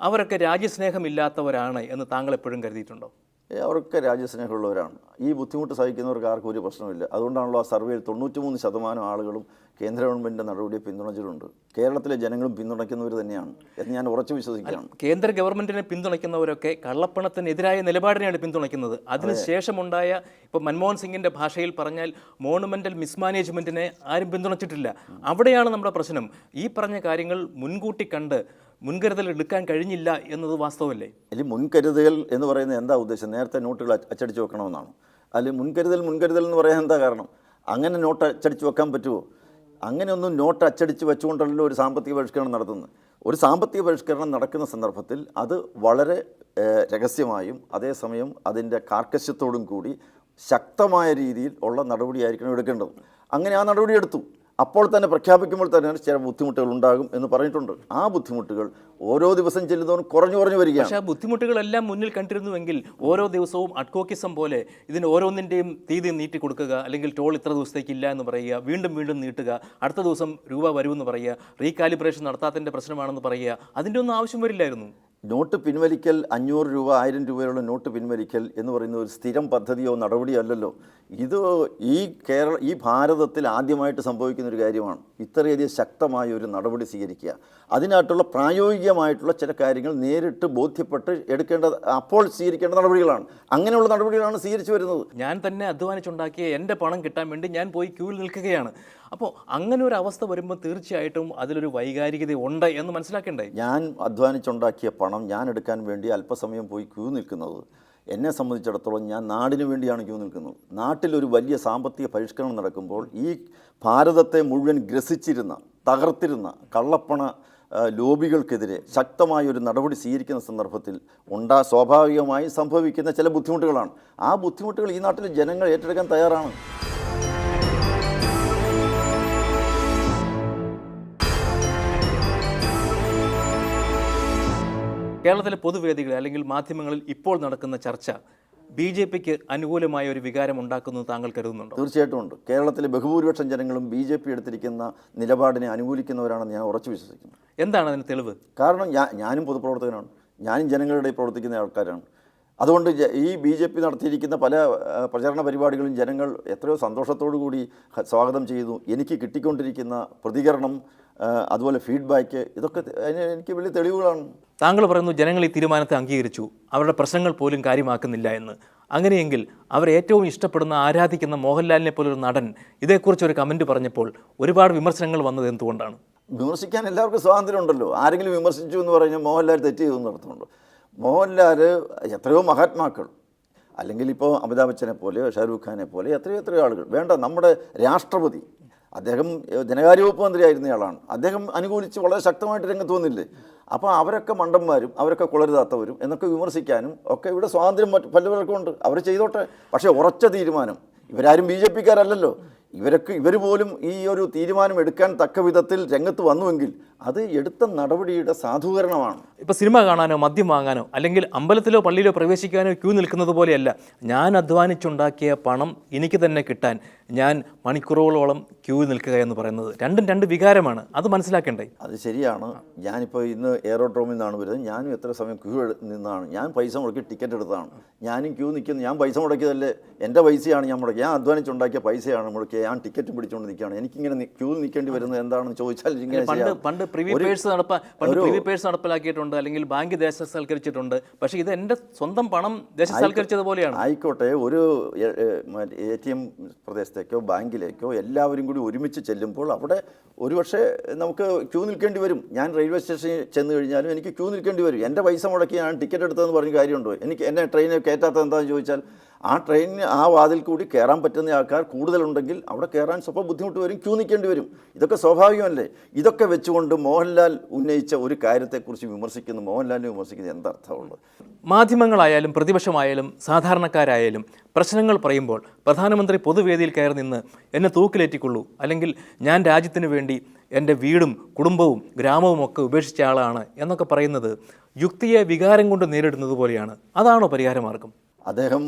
അവരൊക്കെ രാജ്യസ്നേഹമില്ലാത്തവരാണ് എന്ന് താങ്കൾ എപ്പോഴും കരുതിയിട്ടുണ്ടോ? അവരൊക്കെ രാജ്യസ്നേഹമുള്ളവരാണ്. ഈ ബുദ്ധിമുട്ട് സഹിക്കുന്നവർക്ക് ആർക്കും ഒരു പ്രശ്നമില്ല. അതുകൊണ്ടാണല്ലോ ആ സർവേയിൽ 93% ആളുകളും കേന്ദ്ര ഗവൺമെൻറ്റിൻ്റെ നടപടിയെ പിന്തുണച്ചിട്ടുണ്ട്. കേരളത്തിലെ ജനങ്ങളും പിന്തുണയ്ക്കുന്നവർ തന്നെയാണ് എന്ന് ഞാൻ ഉറച്ചു വിശ്വസിക്കുകയാണ്. കേന്ദ്ര ഗവൺമെന്റിനെ പിന്തുണയ്ക്കുന്നവരൊക്കെ കള്ളപ്പണത്തിനെതിരായ നിലപാടിനെയാണ് പിന്തുണയ്ക്കുന്നത്. അതിനുശേഷമുണ്ടായ ഇപ്പോൾ മൻമോഹൻ സിംഗിന്റെ ഭാഷയിൽ പറഞ്ഞാൽ മോണുമെന്റൽ മിസ്മാനേജ്മെന്റിനെ ആരും പിന്തുണച്ചിട്ടില്ല. അവിടെയാണ് നമ്മുടെ പ്രശ്നം. ഈ പറഞ്ഞ കാര്യങ്ങൾ മുൻകൂട്ടി കണ്ട് മുൻകരുതൽ എടുക്കാൻ കഴിഞ്ഞില്ല എന്നത് വാസ്തവമല്ലേ? അല്ലെങ്കിൽ മുൻകരുതൽ എന്ന് പറയുന്നത് എന്താ ഉദ്ദേശം? നേരത്തെ നോട്ടുകൾ അച്ചടിച്ച് വെക്കണമെന്നാണ്. അല്ലെങ്കിൽ മുൻകരുതൽ എന്ന് പറയാൻ എന്താ കാരണം? അങ്ങനെ നോട്ട് അച്ചടിച്ച് വെക്കാൻ പറ്റുമോ? അങ്ങനെയൊന്നും നോട്ട് അച്ചടിച്ച് വെച്ചുകൊണ്ടല്ലോ ഒരു സാമ്പത്തിക പരിഷ്കരണം നടത്തുന്നത്. ഒരു സാമ്പത്തിക പരിഷ്കരണം നടക്കുന്ന സന്ദർഭത്തിൽ അത് വളരെ രഹസ്യമായും അതേസമയം അതിൻ്റെ കാർക്കശ്യത്തോടും കൂടി ശക്തമായ രീതിയിൽ ഉള്ള നടപടിയായിരിക്കണം എടുക്കേണ്ടത്. അങ്ങനെ ആ നടപടി എടുത്തു. അപ്പോൾ തന്നെ പ്രഖ്യാപിക്കുമ്പോൾ തന്നെ ചില ബുദ്ധിമുട്ടുകൾ ഉണ്ടാകും എന്ന് പറഞ്ഞിട്ടുണ്ട്. ആ ബുദ്ധിമുട്ടുകൾ ഓരോ ദിവസം ചെല്ലുന്നവരും കുറഞ്ഞു വരികയാണ്. പക്ഷേ ആ ബുദ്ധിമുട്ടുകളെല്ലാം മുന്നിൽ കണ്ടിരുന്നുവെങ്കിൽ ഓരോ ദിവസവും അഡ്വോക്കിസം പോലെ ഇതിന് ഓരോന്നിൻ്റെയും തീയതി നീട്ടി കൊടുക്കുക, അല്ലെങ്കിൽ ടോൾ ഇത്ര ദിവസത്തേക്ക് ഇല്ല എന്ന് പറയുക, വീണ്ടും നീട്ടുക, അടുത്ത ദിവസം രൂപ വരുമെന്ന് പറയുക, റീകാലിബ്രേഷൻ നടത്താത്തതിൻ്റെ പ്രശ്നമാണെന്ന് പറയുക, അതിൻ്റെ ഒന്നും ആവശ്യം വരില്ലായിരുന്നു. നോട്ട് പിൻവലിക്കൽ 500 രൂപ 1000 രൂപയുള്ള നോട്ട് പിൻവലിക്കൽ എന്ന് പറയുന്ന ഒരു സ്ഥിരം പദ്ധതിയോ നടപടിയോ അല്ലല്ലോ. ഇത് ഈ ഭാരതത്തിൽ ആദ്യമായിട്ട് സംഭവിക്കുന്ന ഒരു കാര്യമാണ്. ഇത്രയധികം ശക്തമായ ഒരു നടപടി സ്വീകരിക്കുക, അതിനായിട്ടുള്ള പ്രായോഗികമായിട്ടുള്ള ചില കാര്യങ്ങൾ നേരിട്ട് ബോധ്യപ്പെട്ട് അപ്പോൾ സ്വീകരിക്കേണ്ട നടപടികളാണ്. അങ്ങനെയുള്ള നടപടികളാണ് സ്വീകരിച്ചു വരുന്നത്. ഞാൻ തന്നെ അധ്വാനിച്ചുണ്ടാക്കിയ എൻ്റെ പണം കിട്ടാൻ വേണ്ടി ഞാൻ പോയി ക്യൂവിൽ നിൽക്കുകയാണ്. അപ്പോൾ അങ്ങനെ ഒരു അവസ്ഥ വരുമ്പോൾ തീർച്ചയായിട്ടും അതിലൊരു വൈകാരികത ഉണ്ട് എന്ന് മനസ്സിലാക്കേണ്ടേ? ഞാൻ അധ്വാനിച്ചുണ്ടാക്കിയ പണം ഞാൻ എടുക്കാൻ വേണ്ടി അല്പസമയം പോയി ക്യൂ നിൽക്കുന്നത്, എന്നെ സംബന്ധിച്ചിടത്തോളം ഞാൻ നാടിനു വേണ്ടിയാണ് ക്യൂ നിൽക്കുന്നത്. നാട്ടിലൊരു വലിയ സാമ്പത്തിക പരിഷ്കരണം നടക്കുമ്പോൾ ഈ ഭാരതത്തെ മുഴുവൻ ഗ്രസിച്ചിരുന്ന തകർത്തിരുന്ന കള്ളപ്പണ ലോബികൾക്കെതിരെ ശക്തമായൊരു നടപടി സ്വീകരിക്കുന്ന സന്ദർഭത്തിൽ സ്വാഭാവികമായി സംഭവിക്കുന്ന ചില ബുദ്ധിമുട്ടുകളാണ്. ആ ബുദ്ധിമുട്ടുകൾ ഈ നാട്ടിലെ ജനങ്ങൾ ഏറ്റെടുക്കാൻ തയ്യാറാണ്. കേരളത്തിലെ പൊതുവേദികളിൽ അല്ലെങ്കിൽ മാധ്യമങ്ങളിൽ ഇപ്പോൾ നടക്കുന്ന ചർച്ച BJPക്ക് അനുകൂലമായ ഒരു വികാരം ഉണ്ടാക്കുന്നത് താങ്കൾ കരുതുന്നുണ്ടോ? തീർച്ചയായിട്ടും ഉണ്ട്. കേരളത്തിലെ ബഹുഭൂരിപക്ഷം ജനങ്ങളും BJP എടുത്തിരിക്കുന്ന നിലപാടിനെ അനുകൂലിക്കുന്നവരാണെന്ന് ഞാൻ ഉറച്ചു വിശ്വസിക്കുന്നു. എന്താണ് അതിന് തെളിവ്? കാരണം ഞാനും പൊതുപ്രവർത്തകനാണ്, ഞാനും ജനങ്ങളുടെ പ്രവർത്തിക്കുന്ന ആൾക്കാരാണ്. അതുകൊണ്ട് ഈ BJP നടത്തിയിരിക്കുന്ന പല പ്രചരണ പരിപാടികളും ജനങ്ങൾ എത്രയോ സന്തോഷത്തോടു കൂടി സ്വാഗതം ചെയ്തു. എനിക്ക് കിട്ടിക്കൊണ്ടിരിക്കുന്ന പ്രതികരണം, അതുപോലെ ഫീഡ്ബാക്ക്, ഇതൊക്കെ എനിക്ക് വലിയ തെളിവുകളാണ്. താങ്കൾ പറയുന്നു ജനങ്ങൾ ഈ തീരുമാനത്തെ അംഗീകരിച്ചു, അവരുടെ പ്രശ്നങ്ങൾ പോലും കാര്യമാക്കുന്നില്ല എന്ന്. അങ്ങനെയെങ്കിൽ അവർ ഏറ്റവും ഇഷ്ടപ്പെടുന്ന ആരാധിക്കുന്ന മോഹൻലാലിനെ പോലൊരു നടൻ ഇതേക്കുറിച്ചൊരു കമൻറ്റ് പറഞ്ഞപ്പോൾ ഒരുപാട് വിമർശനങ്ങൾ വന്നത് എന്തുകൊണ്ടാണ്? വിമർശിക്കാൻ എല്ലാവർക്കും സ്വാതന്ത്ര്യമുണ്ടല്ലോ. ആരെങ്കിലും വിമർശിച്ചു എന്ന് പറഞ്ഞാൽ മോഹൻലാൽ തെറ്റ് ചെയ്തു എന്ന് അർത്ഥമുണ്ട്. മോഹൻലാൽ എത്രയോ മഹാത്മാക്കൾ, അല്ലെങ്കിൽ ഇപ്പോൾ അമിതാഭ് ബച്ചനെ പോലെ ഷാരൂഖ് ഖാനെ പോലെ എത്രയോ ആളുകൾ, വേണ്ട നമ്മുടെ രാഷ്ട്രപതി, അദ്ദേഹം ധനകാര്യ വകുപ്പ് മന്ത്രിയായിരുന്നയാളാണ്. അദ്ദേഹം അനുകൂലിച്ച് വളരെ ശക്തമായിട്ട് രംഗത്ത് വന്നില്ലേ? അപ്പോൾ അവരൊക്കെ മണ്ടന്മാരും അവരൊക്കെ കുളരുതാത്തവരും എന്നൊക്കെ വിമർശിക്കാനും ഒക്കെ ഇവിടെ സ്വാതന്ത്ര്യം പലവർക്കും ഉണ്ട്. അവർ ചെയ്തോട്ടെ. പക്ഷേ ഉറച്ച തീരുമാനം, ഇവരാരും BJPക്കാരല്ലല്ലോ, ഇവർ പോലും ഈ ഒരു തീരുമാനം എടുക്കാൻ തക്ക വിധത്തിൽ രംഗത്ത് വന്നുവെങ്കിൽ അത് എടുത്ത നടപടിയുടെ സാധൂകരണമാണ്. ഇപ്പോൾ സിനിമ കാണാനോ മദ്യം വാങ്ങാനോ അല്ലെങ്കിൽ അമ്പലത്തിലോ പള്ളിയിലോ പ്രവേശിക്കാനോ ക്യൂ നിൽക്കുന്നത് പോലെയല്ല. ഞാൻ അധ്വാനിച്ചുണ്ടാക്കിയ പണം എനിക്ക് തന്നെ കിട്ടാൻ ഞാൻ മണിക്കൂറുകളോളം ക്യൂ നിൽക്കുക എന്ന് പറയുന്നത് രണ്ടും രണ്ട് വികാരമാണ്. അത് മനസ്സിലാക്കേണ്ടേ? അത് ശരിയാണ്. ഞാനിപ്പോൾ ഇന്ന് എയറോഡ്രോമിൽ നിന്നാണ് വരുന്നത്. ഞാനും എത്ര സമയം ക്യൂ നിന്നാണ്. ഞാൻ പൈസ മുടക്കി ടിക്കറ്റ് എടുത്തതാണ്. ഞാനും ക്യൂ നിൽക്കുന്നു. ഞാൻ പൈസ മുടക്കിയതല്ലേ, എൻ്റെ പൈസയാണ് ഞാൻ മുടക്കി. ഞാൻ അധ്വാനിച്ചുണ്ടാക്കിയ പൈസയാണ് മുടക്കിയത്. ഞാൻ ടിക്കറ്റ് പിടിച്ചുകൊണ്ട് നിൽക്കുകയാണ്. എനിക്കിങ്ങനെ ക്യൂ നിൽക്കേണ്ടി വരുന്നത് എന്താണെന്ന് ചോദിച്ചാൽ പണ്ട് പ്രിവി പേഴ്സ് നടപ്പിലാക്കിയിട്ടുണ്ട്, അല്ലെങ്കിൽ ബാങ്ക് ദേശസാൽക്കരിച്ചിട്ടുണ്ട്. പക്ഷേ ഇത് എൻ്റെ സ്വന്തം പണം ദേശസാൽക്കരിച്ചതുപോലെയാണ്. ആയിക്കോട്ടെ, ഒരു ATM പ്രദേശത്തേക്കോ ബാങ്കിലേക്കോ എല്ലാവരും കൂടി ഒരുമിച്ച് ചെല്ലുമ്പോൾ അവിടെ ഒരുപക്ഷെ നമുക്ക് ക്യൂ നിൽക്കേണ്ടി വരും. ഞാൻ റെയിൽവേ സ്റ്റേഷനിൽ ചെന്ന് കഴിഞ്ഞാലും എനിക്ക് ക്യൂ നിൽക്കേണ്ടി വരും. എൻ്റെ പൈസ മുടക്കി ഞാൻ ടിക്കറ്റ് എടുത്തതെന്ന് പറഞ്ഞ കാര്യമുണ്ടോ? എന്നെ ട്രെയിനിൽ കയറ്റാത്തത് എന്താണെന്ന് ചോദിച്ചാൽ ആ ട്രെയിനിന് ആ വാതിൽ കൂടി കയറാൻ പറ്റുന്ന ആൾക്കാർ കൂടുതലുണ്ടെങ്കിൽ അവിടെ കയറാൻ സ്വപ്പം ബുദ്ധിമുട്ട് വരും, ക്യൂ നിൽക്കേണ്ടി വരും. ഇതൊക്കെ സ്വാഭാവികമല്ലേ? ഇതൊക്കെ വെച്ചുകൊണ്ട് മോഹൻലാൽ ഉന്നയിച്ച ഒരു കാര്യത്തെക്കുറിച്ച് മോഹൻലാലിനെ വിമർശിക്കുന്നത് എന്തർത്ഥമുള്ളത്? മാധ്യമങ്ങളായാലും പ്രതിപക്ഷമായാലും സാധാരണക്കാരായാലും പ്രശ്നങ്ങൾ പറയുമ്പോൾ പ്രധാനമന്ത്രി പൊതുവേദിയിൽ കയറി നിന്ന് എന്നെ തൂക്കിലേറ്റിക്കൊള്ളൂ, അല്ലെങ്കിൽ ഞാൻ രാജ്യത്തിന് വേണ്ടി എൻ്റെ വീടും കുടുംബവും ഗ്രാമവും ഒക്കെ ഉപേക്ഷിച്ച ആളാണ് എന്നൊക്കെ പറയുന്നത് യുക്തിയെ വികാരം കൊണ്ട് നേരിടുന്നത് പോലെയാണ്. അതാണോ പരിഹാരമാർഗം? അദ്ദേഹം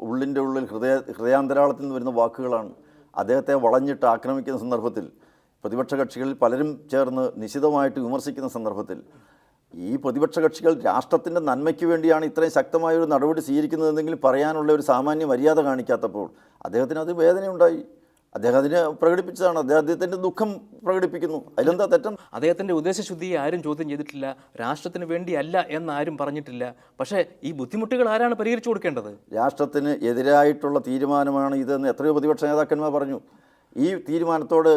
ഉള്ളിൻ്റെ ഉള്ളിൽ ഹൃദയാന്തരാളത്തിൽ നിന്ന് വരുന്ന വാക്കുകളാണ്. അദ്ദേഹത്തെ വളഞ്ഞിട്ട് ആക്രമിക്കുന്ന സന്ദർഭത്തിൽ, പ്രതിപക്ഷ കക്ഷികളിൽ പലരും ചേർന്ന് നിശിതമായിട്ട് വിമർശിക്കുന്ന സന്ദർഭത്തിൽ, ഈ പ്രതിപക്ഷ കക്ഷികൾ രാഷ്ട്രത്തിൻ്റെ നന്മയ്ക്ക് വേണ്ടിയാണ് ഇത്രയും ശക്തമായൊരു നടപടി സ്വീകരിക്കുന്നതെന്നെങ്കിലും പറയാനുള്ള ഒരു സാമാന്യ മര്യാദ കാണിക്കാത്തപ്പോൾ അദ്ദേഹത്തിന് അത് വേദനയുണ്ടായി. അദ്ദേഹം അതിനെ പ്രകടിപ്പിച്ചതാണ്. അദ്ദേഹത്തിൻ്റെ ദുഃഖം പ്രകടിപ്പിക്കുന്നു. അതിലെന്താ തെറ്റം? അദ്ദേഹത്തിൻ്റെ ഉദ്ദേശശുദ്ധിയെ ആരും ചോദ്യം ചെയ്തിട്ടില്ല, രാഷ്ട്രത്തിന് വേണ്ടിയല്ല എന്നാരും പറഞ്ഞിട്ടില്ല. പക്ഷേ ഈ ബുദ്ധിമുട്ടുകൾ ആരാണ് പരിഹരിച്ചു കൊടുക്കേണ്ടത്? രാഷ്ട്രത്തിന് എതിരായിട്ടുള്ള തീരുമാനമാണ് ഇതെന്ന് എത്രയോ പ്രതിപക്ഷ നേതാക്കന്മാർ പറഞ്ഞു. ഈ തീരുമാനത്തോട്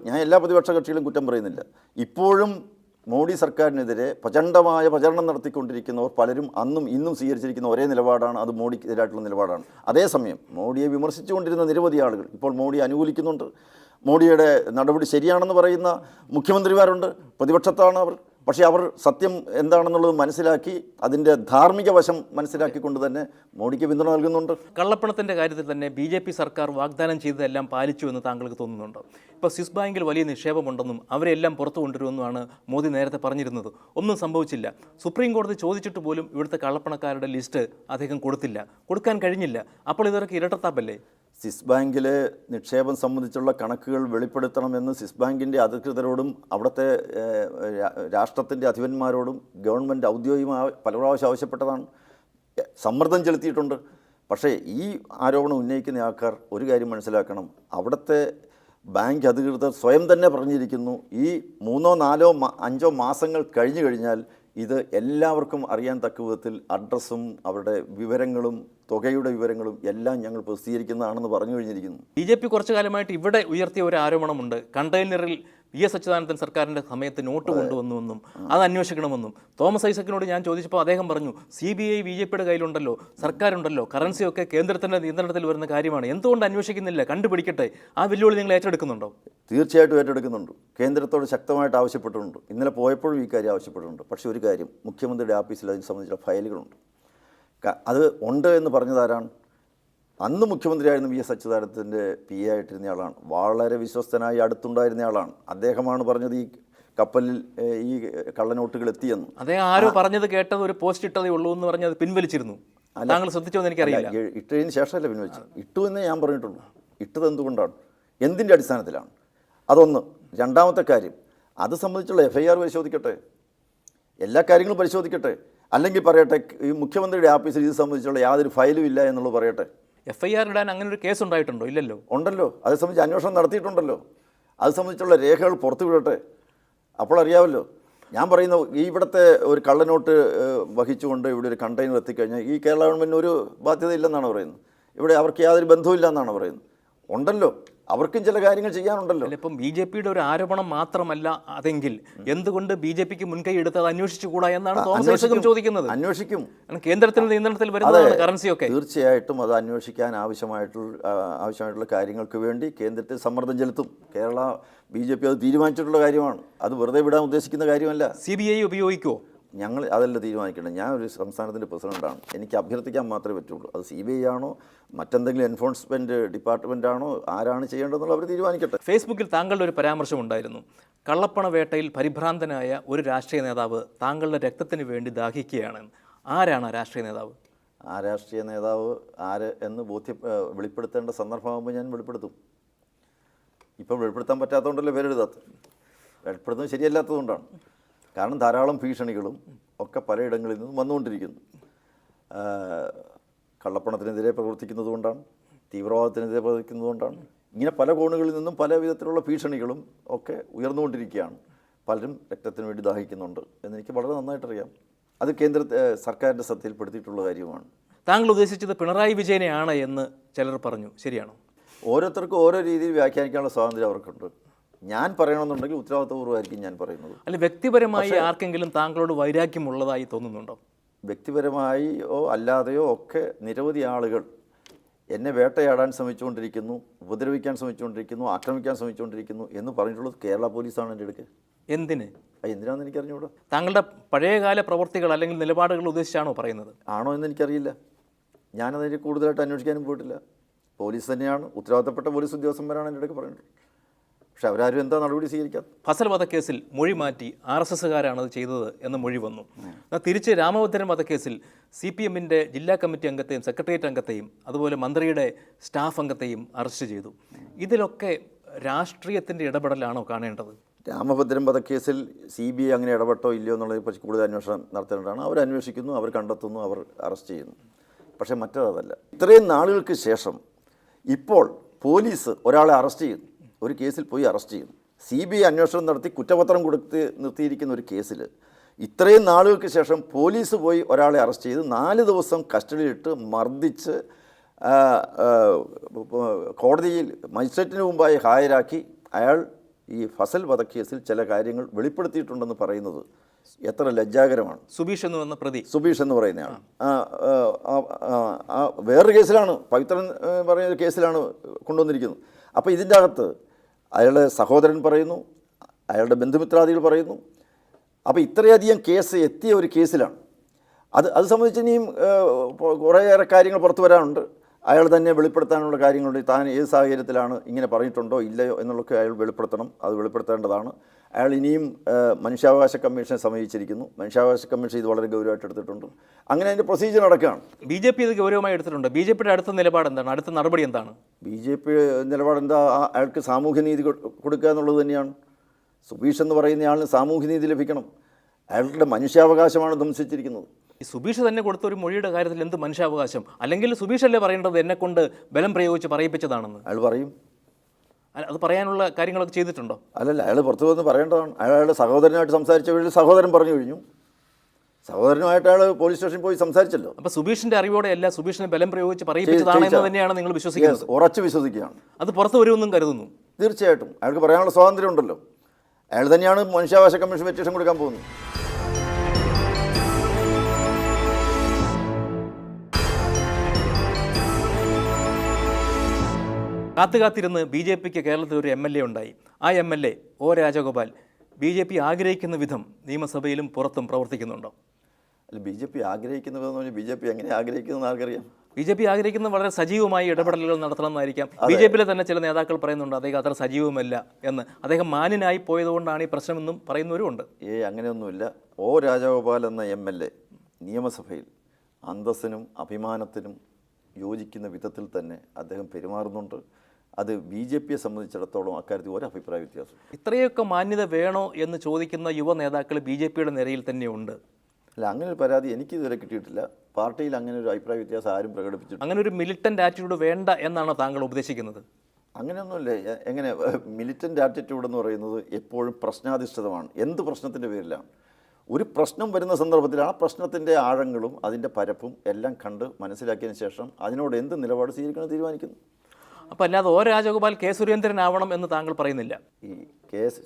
ഞാൻ എല്ലാ പ്രതിപക്ഷ കക്ഷികളും കുറ്റം പറയുന്നില്ല. ഇപ്പോഴും മോഡി സർക്കാരിനെതിരെ പ്രചണ്ഡമായ പ്രചരണം നടത്തിക്കൊണ്ടിരിക്കുന്നവർ പലരും അന്നും ഇന്നും സ്വീകരിച്ചിരിക്കുന്ന ഒരേ നിലപാടാണ്, അത് മോഡിക്കെതിരായിട്ടുള്ള നിലപാടാണ്. അതേസമയം മോഡിയെ വിമർശിച്ചുകൊണ്ടിരുന്ന നിരവധി ആളുകൾ ഇപ്പോൾ മോഡിയെ അനുകൂലിക്കുന്നുണ്ട്. മോഡിയുടെ നടപടി ശരിയാണെന്ന് പറയുന്ന മുഖ്യമന്ത്രിമാരുണ്ട്, പ്രതിപക്ഷത്താണ് അവർ. പക്ഷേ അവർ സത്യം എന്താണെന്നുള്ളത് മനസ്സിലാക്കി അതിൻ്റെ ധാർമ്മിക വശം മനസ്സിലാക്കിക്കൊണ്ട് തന്നെ മോഡിക്ക് പിന്തുണ നൽകുന്നുണ്ട്. കള്ളപ്പണത്തിൻ്റെ കാര്യത്തിൽ തന്നെ BJP സർക്കാർ വാഗ്ദാനം ചെയ്തതെല്ലാം പാലിച്ചു എന്ന് താങ്കൾക്ക് തോന്നുന്നുണ്ടോ? ഇപ്പോൾ സ്വിസ് ബാങ്കിൽ വലിയ നിക്ഷേപമുണ്ടെന്നും അവരെല്ലാം പുറത്തു കൊണ്ടുവരുമെന്നുമാണ് മോദി നേരത്തെ പറഞ്ഞിരുന്നത്. ഒന്നും സംഭവിച്ചില്ല. സുപ്രീം കോടതി ചോദിച്ചിട്ട് പോലും ഇവിടുത്തെ കള്ളപ്പണക്കാരുടെ ലിസ്റ്റ് അദ്ദേഹം കൊടുക്കാൻ കഴിഞ്ഞില്ല. അപ്പോൾ ഇതൊക്കെ ഇരട്ടത്താപ്പല്ലേ? സ്വിസ് ബാങ്കിലെ നിക്ഷേപം സംബന്ധിച്ചുള്ള കണക്കുകൾ വെളിപ്പെടുത്തണമെന്ന് സ്വിസ് ബാങ്കിൻ്റെ അധികൃതരോടും അവിടുത്തെ രാഷ്ട്രത്തിൻ്റെ അധിപന്മാരോടും ഗവൺമെൻറ് ഔദ്യോഗികമായി പല പ്രാവശ്യം ആവശ്യപ്പെട്ടതാണ്, സമ്മർദ്ദം ചെലുത്തിയിട്ടുണ്ട്. പക്ഷേ ഈ ആരോപണം ഉന്നയിക്കുന്ന ആൾക്കാർ ഒരു കാര്യം മനസ്സിലാക്കണം, അവിടുത്തെ ബാങ്ക് അധികൃതർ സ്വയം തന്നെ പറഞ്ഞിരിക്കുന്നു, ഈ 3, 4, 5 മാസങ്ങൾ കഴിഞ്ഞു കഴിഞ്ഞാൽ ഇത് എല്ലാവർക്കും അറിയാൻ തക്ക വിധത്തിൽ അഡ്രസ്സും അവരുടെ വിവരങ്ങളും തുകയുടെ വിവരങ്ങളും എല്ലാം ഞങ്ങൾ പ്രസിദ്ധീകരിക്കുന്നതാണെന്ന് പറഞ്ഞു കഴിഞ്ഞിരിക്കുന്നു. BJP കുറച്ചു കാലമായിട്ട് ഇവിടെ ഉയർത്തിയ ഒരു ആരോപണമുണ്ട്, കണ്ടെയ്നറിൽ VS അച്യുതാനന്ദൻ സർക്കാരിൻ്റെ സമയത്ത് നോട്ട് കൊണ്ടുവന്നുവെന്നും അത് അന്വേഷിക്കണമെന്നും. തോമസ് ഐസക്കിനോട് ഞാൻ ചോദിച്ചപ്പോൾ അദ്ദേഹം പറഞ്ഞു, CBI BJPയുടെ കയ്യിലുണ്ടല്ലോ, സർക്കാരുണ്ടല്ലോ, കറൻസിയൊക്കെ കേന്ദ്രത്തിൻ്റെ നിയന്ത്രണത്തിൽ വരുന്ന കാര്യമാണ്, എന്തുകൊണ്ട് അന്വേഷിക്കുന്നില്ല, കണ്ടുപിടിക്കട്ടെ. ആ വെല്ലുവിളി നിങ്ങൾ ഏറ്റെടുക്കുന്നുണ്ടോ? തീർച്ചയായിട്ടും ഏറ്റെടുക്കുന്നുണ്ട്. കേന്ദ്രത്തോട് ശക്തമായിട്ട് ആവശ്യപ്പെട്ടിട്ടുണ്ട്. ഇന്നലെ പോയപ്പോഴും ഈ കാര്യം ആവശ്യപ്പെട്ടിട്ടുണ്ട്. പക്ഷേ ഒരു കാര്യം, മുഖ്യമന്ത്രിയുടെ ആഫീസിൽ അതിനെ സംബന്ധിച്ചുള്ള ഫയലുകളുണ്ട്. അത് ഉണ്ട് എന്ന് പറഞ്ഞതാരാണ്? അന്ന് മുഖ്യമന്ത്രിയായിരുന്ന VS അച്യുതാനന്ദൻ്റെ PA ആയിട്ടിരുന്ന ആളാണ്, വളരെ വിശ്വസ്തനായി അടുത്തുണ്ടായിരുന്ന ആളാണ്. അദ്ദേഹമാണ് പറഞ്ഞത് ഈ കപ്പലിൽ ഈ കള്ളനോട്ടുകൾ എത്തിയെന്ന്. അദ്ദേഹം ആരോ പറഞ്ഞത് കേട്ടത് ഒരു പോസ്റ്റ് ഇട്ടതേ ഉള്ളൂ എന്ന് പറഞ്ഞത് പിൻവലിച്ചിരുന്നു. താങ്കൾ ശ്രദ്ധിച്ചോ എന്ന് എനിക്കറിയില്ല. ഇട്ടതിന് ശേഷമല്ല പിൻവലിച്ചത്, ഇട്ടു എന്നേ ഞാൻ പറഞ്ഞിട്ടുള്ളൂ. ഇട്ടത് എന്തുകൊണ്ടാണ്, എന്തിൻ്റെ അടിസ്ഥാനത്തിലാണ്? അതൊന്ന്. രണ്ടാമത്തെ കാര്യം, അത് സംബന്ധിച്ചുള്ള FIR പരിശോധിക്കട്ടെ, എല്ലാ കാര്യങ്ങളും പരിശോധിക്കട്ടെ. അല്ലെങ്കിൽ പറയട്ടെ, ഈ മുഖ്യമന്ത്രിയുടെ ആഫീസിൽ ഇത് സംബന്ധിച്ചുള്ള യാതൊരു ഫയലും ഇല്ല എന്നുള്ളത് പറയട്ടെ. FIR ഇടാൻ അങ്ങനെ ഒരു കേസ് ഉണ്ടായിട്ടുണ്ടോ? ഇല്ലല്ലോ. ഉണ്ടല്ലോ, അതേ സംബന്ധിച്ച് അന്വേഷണം നടത്തിയിട്ടുണ്ടല്ലോ. അത് സംബന്ധിച്ചുള്ള രേഖകൾ പുറത്തു വിടട്ടെ, അപ്പോൾ അറിയാമല്ലോ. ഞാൻ പറയുന്ന ഈ ഇവിടുത്തെ ഒരു കള്ളനോട്ട് വഹിച്ചുകൊണ്ട് ഇവിടെ ഒരു കണ്ടെയ്നർ എത്തിക്കഴിഞ്ഞാൽ ഈ കേരള ഗവൺമെൻറ്റിന് ഒരു ബാധ്യതയില്ലെന്നാണ് പറയുന്നത്. ഇവിടെ അവർക്ക് യാതൊരു ബന്ധവുമില്ല എന്നാണ് പറയുന്നത്. ഉണ്ടല്ലോ, അവർക്കും ചില കാര്യങ്ങൾ ചെയ്യാനുണ്ടല്ലോ. ഇപ്പം BJPയുടെ ഒരു ആരോപണം മാത്രമല്ല അതെങ്കിൽ എന്തുകൊണ്ട് BJPക്ക് മുൻകൈ എടുത്തത് അന്വേഷിച്ചുകൂടാ എന്നാണ് തോമസ് ഐസക്കും ചോദിക്കുന്നത്. അന്വേഷിക്കും. കേന്ദ്രത്തിന്റെ നിയന്ത്രണത്തിൽ വരുന്നതാണ് കറൻസിയൊക്കെ. തീർച്ചയായിട്ടും അത് അന്വേഷിക്കാൻ ആവശ്യമായിട്ടുള്ള കാര്യങ്ങൾക്ക് വേണ്ടി കേന്ദ്രത്തിൽ സമ്മർദ്ദം ചെലുത്തും. കേരള BJP അത് തീരുമാനിച്ചിട്ടുള്ള കാര്യമാണ്. അത് വെറുതെ വിടാൻ ഉദ്ദേശിക്കുന്ന കാര്യമല്ല. CBI ഉപയോഗിക്കുമോ? ഞങ്ങൾ അതല്ല തീരുമാനിക്കേണ്ടത്. ഞാൻ ഒരു സംസ്ഥാനത്തിൻ്റെ പ്രസിഡൻ്റാണ്, എനിക്ക് അഭ്യർത്ഥിക്കാൻ മാത്രമേ പറ്റുള്ളൂ. അത് CBI ആണോ മറ്റെന്തെങ്കിലും എൻഫോഴ്സ്മെൻറ്റ് ഡിപ്പാർട്ട്മെൻറ്റാണോ ആരാണ് ചെയ്യേണ്ടതെന്നുള്ള അവർ തീരുമാനിക്കട്ടെ. ഫേസ്ബുക്കിൽ താങ്കളുടെ ഒരു പരാമർശം ഉണ്ടായിരുന്നു, കള്ളപ്പണ വേട്ടയിൽ പരിഭ്രാന്തനായ ഒരു രാഷ്ട്രീയ നേതാവ് താങ്കളുടെ രക്തത്തിന് വേണ്ടി ദാഹിക്കുകയാണ്. ആരാണ് ആ രാഷ്ട്രീയ നേതാവ്? ആ രാഷ്ട്രീയ നേതാവ് ആര് എന്ന് വെളിപ്പെടുത്തേണ്ട സന്ദർഭമാകുമ്പോൾ ഞാൻ വെളിപ്പെടുത്തും. ഇപ്പം വെളിപ്പെടുത്താൻ പറ്റാത്തതുകൊണ്ടല്ലേ പേരെഴുതാത്തത്. വെളിപ്പെടുത്തുന്നത് ശരിയല്ലാത്തതുകൊണ്ടാണ്. കാരണം ധാരാളം ഭീഷണികളും ഒക്കെ പലയിടങ്ങളിൽ നിന്നും വന്നുകൊണ്ടിരിക്കുന്നു. കള്ളപ്പണത്തിനെതിരെ പ്രവർത്തിക്കുന്നതുകൊണ്ടാണ്, തീവ്രവാദത്തിനെതിരെ പ്രവർത്തിക്കുന്നതുകൊണ്ടാണ്. ഇങ്ങനെ പല കോണുകളിൽ നിന്നും പല വിധത്തിലുള്ള ഭീഷണികളും ഒക്കെ ഉയർന്നുകൊണ്ടിരിക്കുകയാണ്. പലരും രക്തത്തിന് വേണ്ടി ദാഹിക്കുന്നുണ്ട് എന്നെനിക്ക് വളരെ നന്നായിട്ടറിയാം. അത് സർക്കാരിൻ്റെ ശ്രദ്ധയിൽപ്പെടുത്തിയിട്ടുള്ള കാര്യമാണ്. താങ്കൾ ഉദ്ദേശിച്ചത് പിണറായി വിജയനെയാണ് എന്ന് ചിലർ പറഞ്ഞു, ശരിയാണോ? ഓരോരുത്തർക്കും ഓരോ രീതിയിൽ വ്യാഖ്യാനിക്കാനുള്ള സ്വാതന്ത്ര്യം അവർക്കുണ്ട്. ഞാൻ പറയണമെന്നുണ്ടെങ്കിൽ ഉത്തരവാദിത്തപൂർവ്വമായിരിക്കും ഞാൻ പറയുന്നത്. അല്ല, വ്യക്തിപരമായി ആർക്കെങ്കിലും താങ്കളോട് വൈരാഗ്യമുള്ളതായി തോന്നുന്നുണ്ടോ? വ്യക്തിപരമായോ അല്ലാതെയോ ഒക്കെ നിരവധി ആളുകൾ എന്നെ വേട്ടയാടാൻ ശ്രമിച്ചുകൊണ്ടിരിക്കുന്നു, ഉപദ്രവിക്കാൻ ശ്രമിച്ചുകൊണ്ടിരിക്കുന്നു, ആക്രമിക്കാൻ ശ്രമിച്ചുകൊണ്ടിരിക്കുന്നു എന്ന് പറഞ്ഞിട്ടുള്ളത് കേരള പോലീസാണ് എൻ്റെ അടുക്ക്. എന്തിനാണെന്ന് എനിക്കറിഞ്ഞൂടാ. താങ്കളുടെ പഴയകാല പ്രവർത്തികൾ അല്ലെങ്കിൽ നിലപാടുകൾ ഉദ്ദേശിച്ചാണോ പറയുന്നത്? ആണോ എന്ന് എനിക്കറിയില്ല. ഞാനതിന് കൂടുതലായിട്ട് അന്വേഷിക്കാനും പോയിട്ടില്ല. പോലീസ് തന്നെയാണ്, ഉത്തരവാദിത്തപ്പെട്ട പോലീസ് ഉദ്യോഗസ്ഥന്മാരാണ് എൻ്റെ അടുക്ക് പറയുന്നത്. പക്ഷെ അവരാരും എന്താ നടപടി സ്വീകരിക്കാത്ത? ഫസൽ വധക്കേസിൽ മൊഴി മാറ്റി RSSകാരാണ് അത് ചെയ്തത് എന്ന് മൊഴി വന്നു. തിരിച്ച് രാമഭദ്രൻ വധക്കേസിൽ CPMൻ്റെ ജില്ലാ കമ്മിറ്റി അംഗത്തെയും സെക്രട്ടേറിയറ്റ് അംഗത്തെയും അതുപോലെ മന്ത്രിയുടെ സ്റ്റാഫ് അംഗത്തെയും അറസ്റ്റ് ചെയ്തു. ഇതിലൊക്കെ രാഷ്ട്രീയത്തിൻ്റെ ഇടപെടലാണോ കാണേണ്ടത്? രാമഭദ്രൻ വധക്കേസിൽ CBI അങ്ങനെ ഇടപെട്ടോ ഇല്ലയോ എന്നുള്ളതിനെപ്പറ്റി കൂടുതൽ അന്വേഷണം നടത്തേണ്ടതാണ്. അവർ അന്വേഷിക്കുന്നു, അവർ കണ്ടെത്തുന്നു, അവർ അറസ്റ്റ് ചെയ്യുന്നു. പക്ഷേ മറ്റേതല്ല. ഇത്രയും നാളുകൾക്ക് ശേഷം ഇപ്പോൾ പോലീസ് ഒരാളെ അറസ്റ്റ് ചെയ്യുന്നു, ഒരു കേസിൽ പോയി അറസ്റ്റ് ചെയ്യുന്നു, CBI അന്വേഷണം നടത്തി കുറ്റപത്രം കൊടുത്ത് നിർത്തിയിരിക്കുന്ന ഒരു കേസിൽ ഇത്രയും നാളുകൾക്ക് ശേഷം പോലീസ് പോയി ഒരാളെ അറസ്റ്റ് ചെയ്ത് 4 ദിവസം കസ്റ്റഡിയിലിട്ട് മർദ്ദിച്ച് കോടതിയിൽ മജിസ്ട്രേറ്റിന് മുമ്പായി ഹാജരാക്കി അയാൾ ഈ ഫസൽ വധക്കേസിൽ ചില കാര്യങ്ങൾ വെളിപ്പെടുത്തിയിട്ടുണ്ടെന്ന് പറയുന്നത് എത്ര ലജ്ജാകരമാണ്. സുബീഷ് എന്ന് വന്ന പ്രതി, സുബീഷ് എന്ന് പറയുന്നയാൾ വേറൊരു കേസിലാണ്, പവിത്രൻ പറയുന്ന കേസിലാണ് കൊണ്ടുവന്നിരിക്കുന്നത്. അപ്പോൾ ഇതിൻ്റെ അകത്ത് അയാളുടെ സഹോദരൻ പറയുന്നു, അയാളുടെ ബന്ധുമിത്രാദികൾ പറയുന്നു. അപ്പോൾ ഇത്രയധികം കേസ് എത്തിയ ഒരു കേസിലാണ്. അത് സംബന്ധിച്ച് ഇനിയും കുറേയേറെ കാര്യങ്ങൾ പുറത്തു വരാനുണ്ട്. അയാൾ തന്നെ വെളിപ്പെടുത്താനുള്ള കാര്യങ്ങളുണ്ട്. താൻ ഏത് സാഹചര്യത്തിലാണ് ഇങ്ങനെ പറഞ്ഞിട്ടുണ്ടോ ഇല്ലയോ എന്നുള്ളതൊക്കെ അയാൾ വെളിപ്പെടുത്തണം. അത് വെളിപ്പെടുത്തേണ്ടതാണ്. അയാൾ ഇനിയും മനുഷ്യാവകാശ കമ്മീഷനെ സമീപിച്ചിരിക്കുന്നു. മനുഷ്യാവകാശ കമ്മീഷൻ ഇത് വളരെ ഗൗരവമായിട്ട് എടുത്തിട്ടുണ്ട്. അങ്ങനെ അതിൻ്റെ പ്രൊസീജിയർ നടക്കുകയാണ്. BJP ഇത് ഗൗരവമായി എടുത്തിട്ടുണ്ട്. BJPയുടെ അടുത്ത നിലപാട് എന്താണ്? അടുത്ത നടപടി എന്താണ്? BJP നിലപാട് എന്താ? അയാൾക്ക് സാമൂഹ്യനീതി കൊടുക്കുക എന്നുള്ളത് തന്നെയാണ്. സുബീഷ് എന്ന് പറയുന്നയാളിന് സാമൂഹ്യനീതി ലഭിക്കണം. അയാളുടെ മനുഷ്യാവകാശമാണ് ധ്വംസിച്ചിരിക്കുന്നത്. ഈ സുബീഷ് തന്നെ കൊടുത്ത ഒരു മൊഴിയുടെ കാര്യത്തിൽ എന്ത് മനുഷ്യാവകാശം? അല്ലെങ്കിൽ സുബീഷല്ലേ പറയേണ്ടത് എന്നെക്കൊണ്ട് ബലം പ്രയോഗിച്ച് പറയിപ്പിച്ചതാണെന്ന്? അയാൾ പറയും. അത് പറയാനുള്ള കാര്യങ്ങളൊക്കെ ചെയ്തിട്ടുണ്ടോ? അല്ലല്ല, അയാൾ പുറത്തു വന്ന് പറയേണ്ടതാണ്. അയാളുടെ സഹോദരനായിട്ട് സംസാരിച്ച വഴി സഹോദരൻ പറഞ്ഞു കഴിഞ്ഞു. സഹോദരനുമായിട്ട് അയാൾ പോലീസ് സ്റ്റേഷനിൽ പോയി സംസാരിച്ചല്ലോ. അപ്പോൾ സുബീഷിന്റെ അറിവോടെ അല്ല, സുബീഷിനെ ബലം പ്രയോഗിച്ച് പറയിപ്പിച്ചതാണ് എന്ന് തന്നെയാണ് നിങ്ങൾ വിശ്വസിക്കുന്നത്? ഉറച്ചു വിശ്വസിക്കുകയാണ്. അത് പുറത്തു വരുമെന്നും കരുതുന്നു? തീർച്ചയായിട്ടും അയാൾക്ക് പറയാനുള്ള സ്വാതന്ത്ര്യം ഉണ്ടല്ലോ. അയാൾ തന്നെയാണ് മനുഷ്യാവകാശ കമ്മീഷൻ പെറ്റീഷൻ കൊടുക്കാൻ പോകുന്നത്. കാത്തുകാത്തിരുന്ന് BJPക്ക് കേരളത്തിൽ ഒരു MLA ഉണ്ടായി. ആ MLA O രാജഗോപാൽ BJP ആഗ്രഹിക്കുന്ന വിധം നിയമസഭയിലും പുറത്തും പ്രവർത്തിക്കുന്നുണ്ടോ? അല്ല, BJP ആഗ്രഹിക്കുന്ന വിധം എന്ന് പറഞ്ഞാൽ BJP എങ്ങനെ ആഗ്രഹിക്കുന്നതെന്ന് ആർക്കറിയാം? BJP ആഗ്രഹിക്കുന്നത് വളരെ സജീവമായി ഇടപെടലുകൾ നടത്തണമെന്നായിരിക്കാം. BJPയിലെ തന്നെ ചില നേതാക്കൾ പറയുന്നുണ്ട് അദ്ദേഹം അത്ര സജീവമല്ല എന്ന്. അദ്ദേഹം മാന്യനായി പോയതുകൊണ്ടാണ് ഈ പ്രശ്നമെന്നും പറയുന്നവരുമുണ്ട്. അങ്ങനെയൊന്നുമില്ല. O രാജഗോപാൽ എന്ന MLA നിയമസഭയിൽ അന്തസ്സിനും അഭിമാനത്തിനും യോജിക്കുന്ന വിധത്തിൽ തന്നെ അദ്ദേഹം പെരുമാറുന്നുണ്ട്. അത് BJPയെ സംബന്ധിച്ചിടത്തോളം അക്കാര്യത്തിൽ ഒരു അഭിപ്രായ വ്യത്യാസം. ഇത്രയൊക്കെ മാന്യത വേണോ എന്ന് ചോദിക്കുന്ന യുവ നേതാക്കൾ BJPയുടെ നിരയിൽ തന്നെയുണ്ട്. അല്ല, അങ്ങനെ ഒരു പരാതി എനിക്ക് ഇതുവരെ കിട്ടിയിട്ടില്ല. പാർട്ടിയിൽ അങ്ങനെ ഒരു അഭിപ്രായ വ്യത്യാസം ആരും പ്രകടിപ്പിച്ചിട്ടില്ല. അങ്ങനെ ഒരു മിലിറ്റന്റ് ആറ്റിറ്റ്യൂഡ് വേണ്ട എന്നാണ് താങ്കൾ ഉപദേശിക്കുന്നത്? അങ്ങനെയൊന്നുമില്ല. എങ്ങനെ മിലിറ്റൻ്റ് ആറ്റിറ്റ്യൂഡ് എന്ന് പറയുന്നത് എപ്പോഴും പ്രശ്നാധിഷ്ഠിതമാണ്. എന്ത് പ്രശ്നത്തിൻ്റെ പേരിലാണ്? ഒരു പ്രശ്നം വരുന്ന സന്ദർഭത്തിൽ ആ പ്രശ്നത്തിൻ്റെ ആഴങ്ങളും അതിൻ്റെ പരപ്പും എല്ലാം കണ്ട് മനസ്സിലാക്കിയതിന് ശേഷം അതിനോട് എന്ത് നിലപാട് സ്വീകരിക്കണം തീരുമാനിക്കുന്നു. അപ്പോൾ അല്ലാതെ O രാജഗോപാൽ K സുരേന്ദ്രനാവണം എന്ന് താങ്കൾ പറയുന്നില്ല? ഈ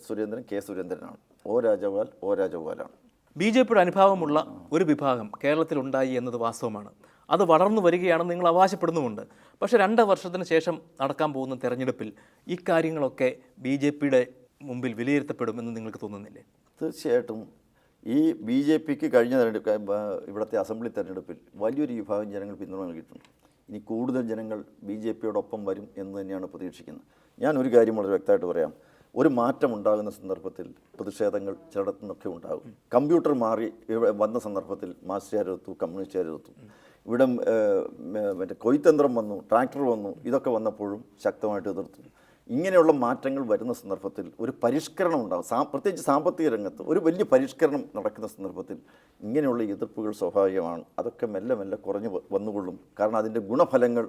സുരേന്ദ്രൻ സുരേന്ദ്രനാണ്. O രാജഗോപാൽ രാജഗോപാലാണ്. BJPയുടെ അനുഭാവമുള്ള ഒരു വിഭാഗം കേരളത്തിലുണ്ടായി എന്നത് വാസ്തവമാണ്. അത് വളർന്നു വരികയാണെന്ന് നിങ്ങൾ അവകാശപ്പെടുന്നുമുണ്ട്. പക്ഷേ 2 വർഷത്തിന് ശേഷം നടക്കാൻ പോകുന്ന തെരഞ്ഞെടുപ്പിൽ ഇക്കാര്യങ്ങളൊക്കെ BJPയുടെ മുമ്പിൽ വിലയിരുത്തപ്പെടുമെന്ന് നിങ്ങൾക്ക് തോന്നുന്നില്ലേ? തീർച്ചയായിട്ടും. ഈ BJPക്ക് കഴിഞ്ഞ ഇവിടുത്തെ അസംബ്ലി തെരഞ്ഞെടുപ്പിൽ വലിയൊരു വിഭാഗം ജനങ്ങൾ പിന്തുണ നൽകിയിട്ടുണ്ട്. ഇനി കൂടുതൽ ജനങ്ങൾ BJPയോടൊപ്പം വരും എന്ന് തന്നെയാണ് പ്രതീക്ഷിക്കുന്നത്. ഞാൻ ഒരു കാര്യം വളരെ വ്യക്തമായിട്ട് പറയാം. ഒരു മാറ്റം ഉണ്ടാകുന്ന സന്ദർഭത്തിൽ പ്രതിഷേധങ്ങൾ ചിലയിടത്തു നിന്നൊക്കെ ഉണ്ടാകും. കമ്പ്യൂട്ടർ മാറി വന്ന സന്ദർഭത്തിൽ മാർക്സിസ്റ്റുകാരെടുത്തു, കമ്മ്യൂണിസ്റ്റുകാരെടുത്തു. ഇവിടെ മറ്റേ കൊയ്ത്തന്ത്രം വന്നു, ട്രാക്ടർ വന്നു. ഇതൊക്കെ വന്നപ്പോഴും ശക്തമായിട്ട് എതിർത്തു. ഇങ്ങനെയുള്ള മാറ്റങ്ങൾ വരുന്ന സന്ദർഭത്തിൽ ഒരു പരിഷ്കരണം ഉണ്ടാകും. പ്രത്യേകിച്ച് സാമ്പത്തിക രംഗത്ത് ഒരു വലിയ പരിഷ്കരണം നടക്കുന്ന സന്ദർഭത്തിൽ ഇങ്ങനെയുള്ള എതിർപ്പുകൾ സ്വാഭാവികമാണ്. അതൊക്കെ മെല്ലെ മെല്ലെ കുറഞ്ഞു വന്നുകൊള്ളും. കാരണം അതിൻ്റെ ഗുണഫലങ്ങൾ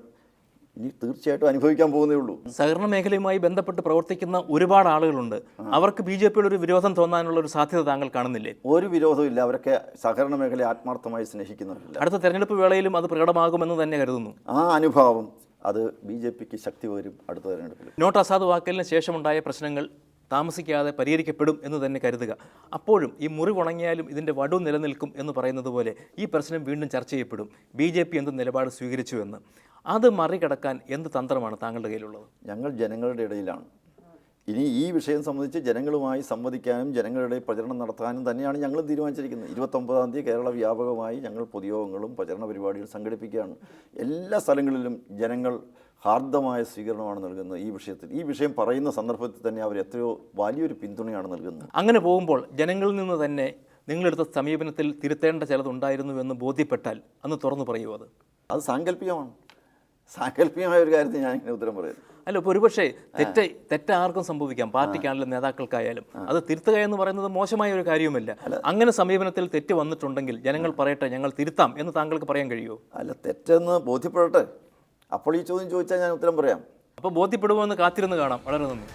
ഇനി തീർച്ചയായിട്ടും അനുഭവിക്കാൻ പോകുന്നേ ഉള്ളൂ. സഹകരണ മേഖലയുമായി ബന്ധപ്പെട്ട് പ്രവർത്തിക്കുന്ന ഒരുപാട് ആളുകളുണ്ട്. അവർക്ക് BJPയോട് ഒരു വിരോധം തോന്നാനുള്ള ഒരു സാധ്യത താങ്കൾ കാണുന്നില്ലേ? ഒരു വിരോധവും ഇല്ല. അവരൊക്കെ സഹകരണ മേഖലയെ ആത്മാർത്ഥമായി സ്നേഹിക്കുന്നവരില്ല. അടുത്ത തെരഞ്ഞെടുപ്പ് വേളയിലും അത് പ്രകടമാകുമെന്ന് തന്നെ കരുതുന്നു. ആ അനുഭാവം അത് BJPക്ക് ശക്തി പകരും അടുത്ത തെരഞ്ഞെടുപ്പിൽ. നോട്ട് അസാധുവാക്കലിന് ശേഷമുണ്ടായ പ്രശ്നങ്ങൾ താമസിക്കാതെ പരിഹരിക്കപ്പെടും എന്ന് തന്നെ കരുതുക. അപ്പോഴും ഈ മുറിവുണങ്ങിയാലും ഇതിൻ്റെ വടു നിലനിൽക്കും എന്ന് പറയുന്നത് പോലെ ഈ പ്രശ്നം വീണ്ടും ചർച്ച ചെയ്യപ്പെടും. BJP എന്ത് നിലപാട് സ്വീകരിച്ചു എന്ന്. അത് മറികടക്കാൻ എന്ത് തന്ത്രമാണ് താങ്കളുടെ കയ്യിലുള്ളത്? ഞങ്ങൾ ജനങ്ങളുടെ ഇടയിലാണ്. ഇനി ഈ വിഷയം സംബന്ധിച്ച് ജനങ്ങളുമായി സംവദിക്കാനും ജനങ്ങളുടെ പ്രചരണം നടത്താനും തന്നെയാണ് ഞങ്ങൾ തീരുമാനിച്ചിരിക്കുന്നത്. 29-ാം തീയതി കേരള വ്യാപകമായി ഞങ്ങൾ പൊതുയോഗങ്ങളും പ്രചരണ പരിപാടികളും സംഘടിപ്പിക്കുകയാണ്. എല്ലാ സ്ഥലങ്ങളിലും ജനങ്ങൾ ഹാർദമായ സ്വീകരണമാണ് നൽകുന്നത്. ഈ വിഷയം പറയുന്ന സന്ദർഭത്തിൽ തന്നെ അവർ എത്രയോ വലിയൊരു പിന്തുണയാണ് നൽകുന്നത്. അങ്ങനെ പോകുമ്പോൾ ജനങ്ങളിൽ നിന്ന് തന്നെ നിങ്ങളെടുത്ത സമീപനത്തിൽ തിരുത്തേണ്ട ചിലതുണ്ടായിരുന്നുവെന്ന് ബോധ്യപ്പെട്ടാൽ അന്ന് തുറന്നു പറയുമോ? അത് സാങ്കല്പികമാണ്. സാങ്കല്പികമായ ഒരു കാര്യത്തിൽ ഞാൻ ഇങ്ങനെ ഉത്തരം പറയുന്നു. അല്ല, ഇപ്പോൾ ഒരുപക്ഷെ തെറ്റാർക്കും സംഭവിക്കാം, പാർട്ടിക്കാണെങ്കിലും നേതാക്കൾക്കായാലും. അത് തിരുത്തുക എന്ന് പറയുന്നത് മോശമായ ഒരു കാര്യവുമല്ല. അങ്ങനെ സമീപനത്തിൽ തെറ്റ് വന്നിട്ടുണ്ടെങ്കിൽ ജനങ്ങൾ പറയട്ടെ, ഞങ്ങൾ തിരുത്താം എന്ന് താങ്കൾക്ക് പറയാൻ കഴിയുമോ? അല്ല, തെറ്റെന്ന് ബോധ്യപ്പെടട്ടെ. അപ്പോൾ ഈ ചോദ്യം ചോദിച്ചാൽ ഞാൻ ഉത്തരം പറയാം. അപ്പോൾ ബോധ്യപ്പെടുമോ എന്ന് കാത്തിരുന്ന് കാണാം. വളരെ നന്ദി.